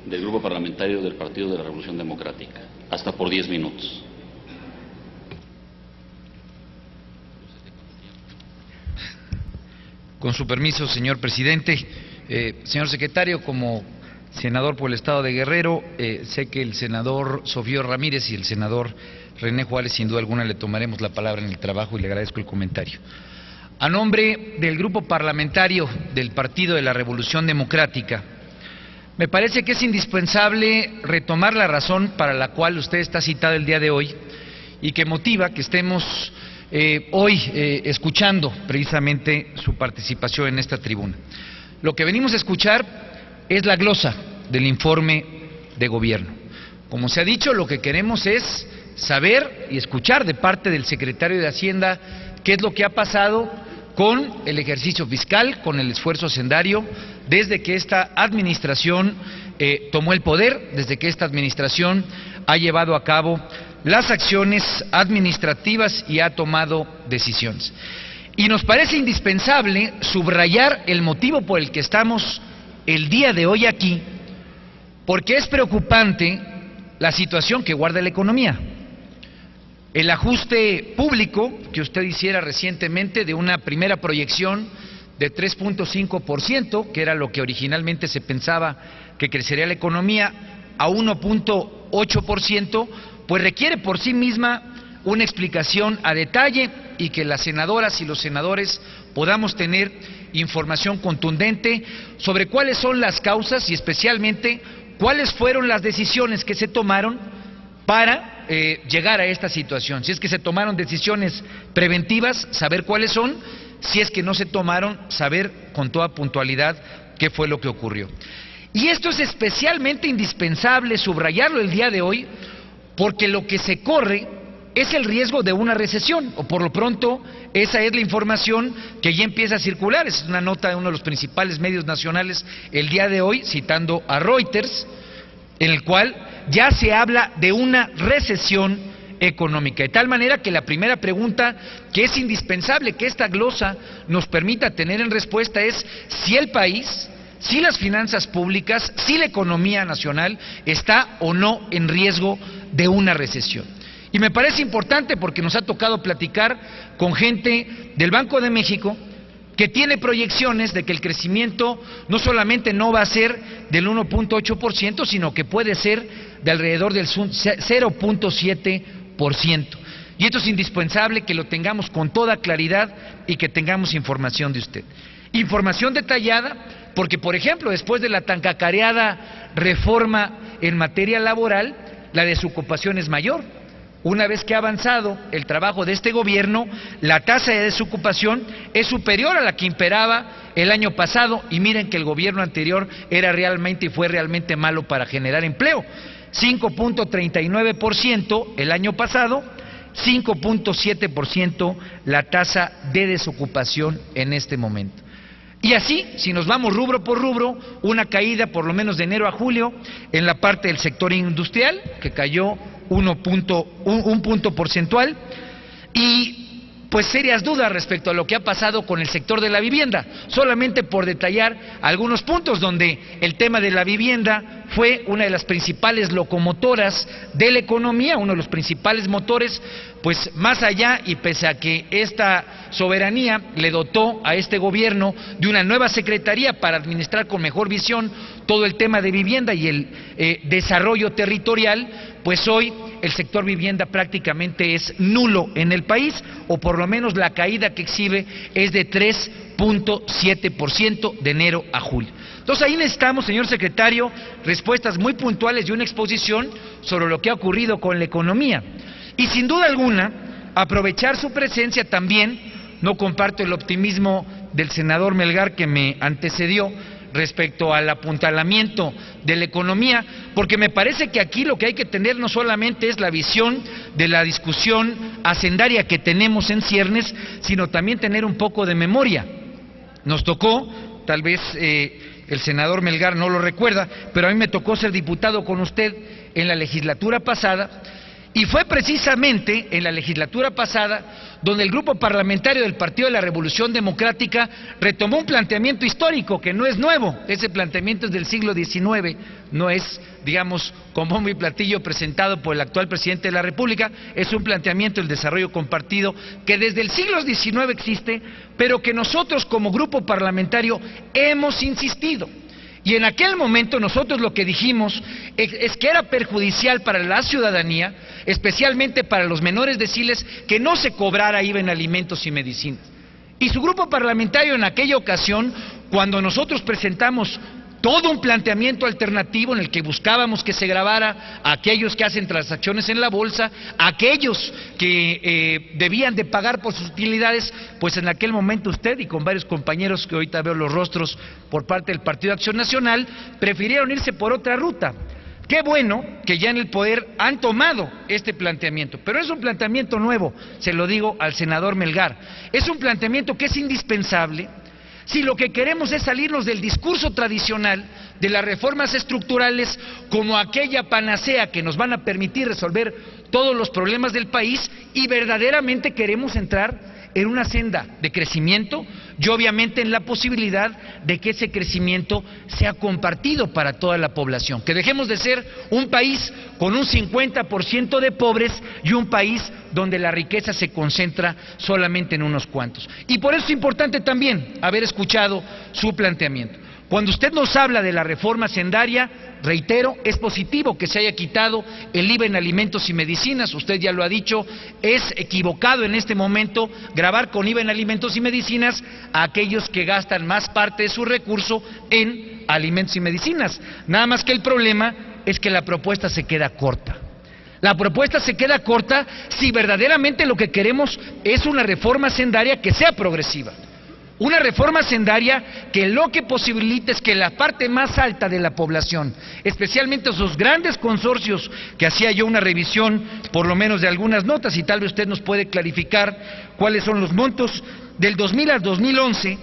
del Grupo Parlamentario del Partido de la Revolución Democrática. Hasta por 10 minutos. Con su permiso, señor presidente. Señor secretario, como senador por el Estado de Guerrero, sé que el senador Sofío Ramírez y el senador René Juárez, sin duda alguna, le tomaremos la palabra en el trabajo y le agradezco el comentario. A nombre del Grupo Parlamentario del Partido de la Revolución Democrática, me parece que es indispensable retomar la razón para la cual usted está citado el día de hoy y que motiva que estemos hoy escuchando precisamente su participación en esta tribuna. Lo que venimos a escuchar es la glosa del informe de gobierno. Como se ha dicho, lo que queremos es saber y escuchar de parte del secretario de Hacienda qué es lo que ha pasado con el ejercicio fiscal, con el esfuerzo hacendario, desde que esta administración tomó el poder, desde que esta administración ha llevado a cabo las acciones administrativas y ha tomado decisiones. Y nos parece indispensable subrayar el motivo por el que estamos el día de hoy aquí, porque es preocupante la situación que guarda la economía. El ajuste público que usted hiciera recientemente de una primera proyección de 3.5%, que era lo que originalmente se pensaba que crecería la economía, a 1.8%, pues requiere por sí misma una explicación a detalle y que las senadoras y los senadores podamos tener información contundente sobre cuáles son las causas y especialmente cuáles fueron las decisiones que se tomaron para llegar a esta situación. Si es que se tomaron decisiones preventivas, saber cuáles son; si es que no se tomaron, saber con toda puntualidad qué fue lo que ocurrió. Y esto es especialmente indispensable subrayarlo el día de hoy, porque lo que se corre es el riesgo de una recesión, o por lo pronto esa es la información que ya empieza a circular. Es una nota de uno de los principales medios nacionales el día de hoy, citando a Reuters, en el cual ya se habla de una recesión económica, de tal manera que la primera pregunta que es indispensable que esta glosa nos permita tener en respuesta es si el país, si las finanzas públicas, si la economía nacional está o no en riesgo de una recesión. Y me parece importante porque nos ha tocado platicar con gente del Banco de México que tiene proyecciones de que el crecimiento no solamente no va a ser del 1.8%, sino que puede ser de alrededor del 0.7%. Y esto es indispensable que lo tengamos con toda claridad y que tengamos información de usted. Información detallada, porque por ejemplo, después de la tan cacareada reforma en materia laboral, la desocupación es mayor. Una vez que ha avanzado el trabajo de este gobierno, la tasa de desocupación es superior a la que imperaba el año pasado, y miren que el gobierno anterior era realmente y fue realmente malo para generar empleo. 5.39% el año pasado, 5.7% la tasa de desocupación en este momento. Y así, si nos vamos rubro por rubro, una caída por lo menos de enero a julio en la parte del sector industrial, que cayó un punto porcentual, y pues serias dudas respecto a lo que ha pasado con el sector de la vivienda. Solamente por detallar algunos puntos donde el tema de la vivienda fue una de las principales locomotoras de la economía, uno de los principales motores, pues más allá, y pese a que esta soberanía le dotó a este gobierno de una nueva secretaría para administrar con mejor visión todo el tema de vivienda y el desarrollo territorial, pues hoy el sector vivienda prácticamente es nulo en el país, o por lo menos la caída que exhibe es de 3.7% de enero a julio. Entonces ahí necesitamos, señor secretario, respuestas muy puntuales y una exposición sobre lo que ha ocurrido con la economía. Y sin duda alguna, aprovechar su presencia también. No comparto el optimismo del senador Melgar que me antecedió respecto al apuntalamiento de la economía, porque me parece que aquí lo que hay que tener no solamente es la visión de la discusión hacendaria que tenemos en ciernes, sino también tener un poco de memoria. Nos tocó, tal vez el senador Melgar no lo recuerda, pero a mí me tocó ser diputado con usted en la legislatura pasada, Y fue precisamente en la legislatura pasada donde el grupo parlamentario del Partido de la Revolución Democrática retomó un planteamiento histórico que no es nuevo. Ese planteamiento es del siglo XIX, no es, digamos, con bombo y platillo presentado por el actual presidente de la República. Es un planteamiento del desarrollo compartido que desde el siglo XIX existe, pero que nosotros como grupo parlamentario hemos insistido. Y en aquel momento nosotros lo que dijimos es que era perjudicial para la ciudadanía, especialmente para los menores deciles, que no se cobrara IVA en alimentos y medicinas. Y su grupo parlamentario en aquella ocasión, cuando nosotros presentamos todo un planteamiento alternativo en el que buscábamos que se gravara a aquellos que hacen transacciones en la bolsa, a aquellos que debían de pagar por sus utilidades, pues en aquel momento usted y con varios compañeros que ahorita veo los rostros por parte del Partido Acción Nacional, prefirieron irse por otra ruta. Qué bueno que ya en el poder han tomado este planteamiento, pero es un planteamiento nuevo, se lo digo al senador Melgar, es un planteamiento que es indispensable. Si lo que queremos es salirnos del discurso tradicional de las reformas estructurales como aquella panacea que nos van a permitir resolver todos los problemas del país y verdaderamente queremos entrar en una senda de crecimiento y obviamente en la posibilidad de que ese crecimiento sea compartido para toda la población, que dejemos de ser un país con un 50% de pobres y un país donde la riqueza se concentra solamente en unos cuantos. Y por eso es importante también haber escuchado su planteamiento. Cuando usted nos habla de la reforma hacendaria, reitero, es positivo que se haya quitado el IVA en alimentos y medicinas, usted ya lo ha dicho, es equivocado en este momento gravar con IVA en alimentos y medicinas a aquellos que gastan más parte de su recurso en alimentos y medicinas. Nada más que el problema es que la propuesta se queda corta. La propuesta se queda corta si verdaderamente lo que queremos es una reforma hacendaria que sea progresiva. Una reforma hacendaria que lo que posibilita es que la parte más alta de la población, especialmente esos grandes consorcios que hacía yo una revisión por lo menos de algunas notas y tal vez usted nos puede clarificar cuáles son los montos, del 2000 al 2011,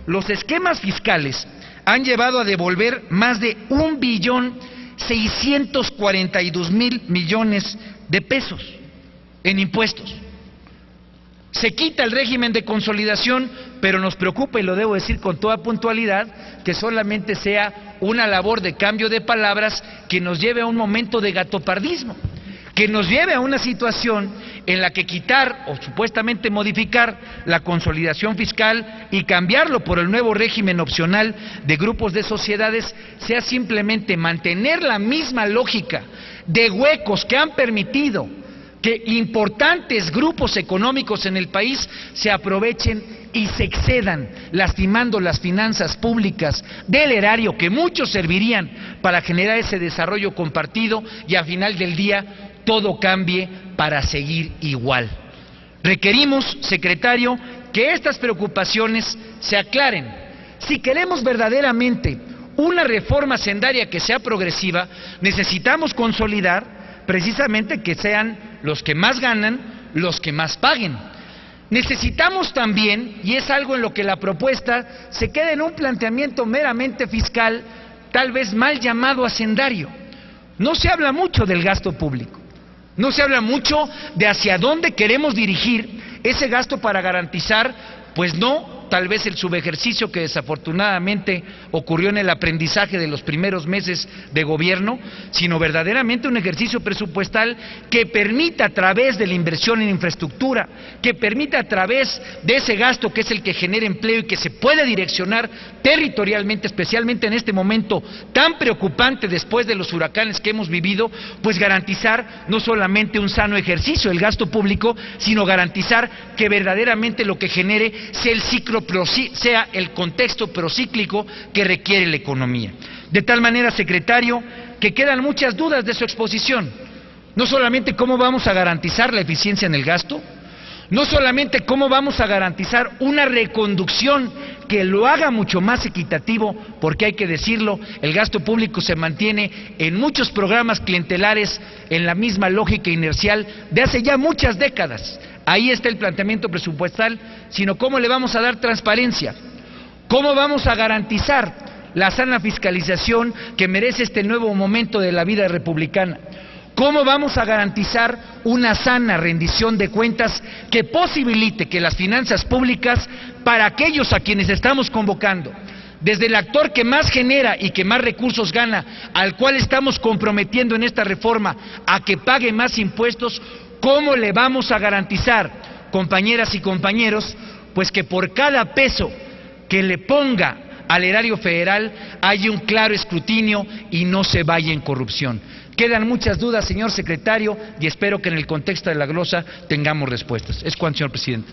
los esquemas fiscales han llevado a devolver más de 1.642.000 millones de pesos en impuestos. Se quita el régimen de consolidación, pero nos preocupa, y lo debo decir con toda puntualidad, que solamente sea una labor de cambio de palabras que nos lleve a un momento de gatopardismo, que nos lleve a una situación en la que quitar o supuestamente modificar la consolidación fiscal y cambiarlo por el nuevo régimen opcional de grupos de sociedades sea simplemente mantener la misma lógica de huecos que han permitido que importantes grupos económicos en el país se aprovechen y se excedan, lastimando las finanzas públicas del erario que muchos servirían para generar ese desarrollo compartido y al final del día todo cambie para seguir igual. Requerimos, secretario, que estas preocupaciones se aclaren. Si queremos verdaderamente una reforma hacendaria que sea progresiva, necesitamos consolidar precisamente que sean los que más ganan, los que más paguen. Necesitamos también, y es algo en lo que la propuesta se queda en un planteamiento meramente fiscal, tal vez mal llamado hacendario. No se habla mucho del gasto público, no se habla mucho de hacia dónde queremos dirigir ese gasto para garantizar, pues no tal vez el subejercicio que desafortunadamente ocurrió en el aprendizaje de los primeros meses de gobierno, sino verdaderamente un ejercicio presupuestal que permita a través de la inversión en infraestructura, que permita a través de ese gasto que es el que genera empleo y que se puede direccionar territorialmente, especialmente en este momento tan preocupante después de los huracanes que hemos vivido, pues garantizar no solamente un sano ejercicio del gasto público, sino garantizar que verdaderamente lo que genere sea el ciclo, sea el contexto procíclico que requiere la economía. De tal manera, secretario, que quedan muchas dudas de su exposición. No solamente cómo vamos a garantizar la eficiencia en el gasto, no solamente cómo vamos a garantizar una reconducción que lo haga mucho más equitativo, porque hay que decirlo, el gasto público se mantiene en muchos programas clientelares en la misma lógica inercial de hace ya muchas décadas. Ahí está el planteamiento presupuestal, sino cómo le vamos a dar transparencia, cómo vamos a garantizar la sana fiscalización que merece este nuevo momento de la vida republicana, ¿Cómo vamos a garantizar una sana rendición de cuentas que posibilite que las finanzas públicas, para aquellos a quienes estamos convocando, desde el actor que más genera y que más recursos gana, al cual estamos comprometiendo en esta reforma a que pague más impuestos, cómo le vamos a garantizar, compañeras y compañeros, pues que por cada peso que le ponga al erario federal haya un claro escrutinio y no se vaya en corrupción? Quedan muchas dudas, señor secretario, y espero que en el contexto de la glosa tengamos respuestas. Es cuanto, señor presidente.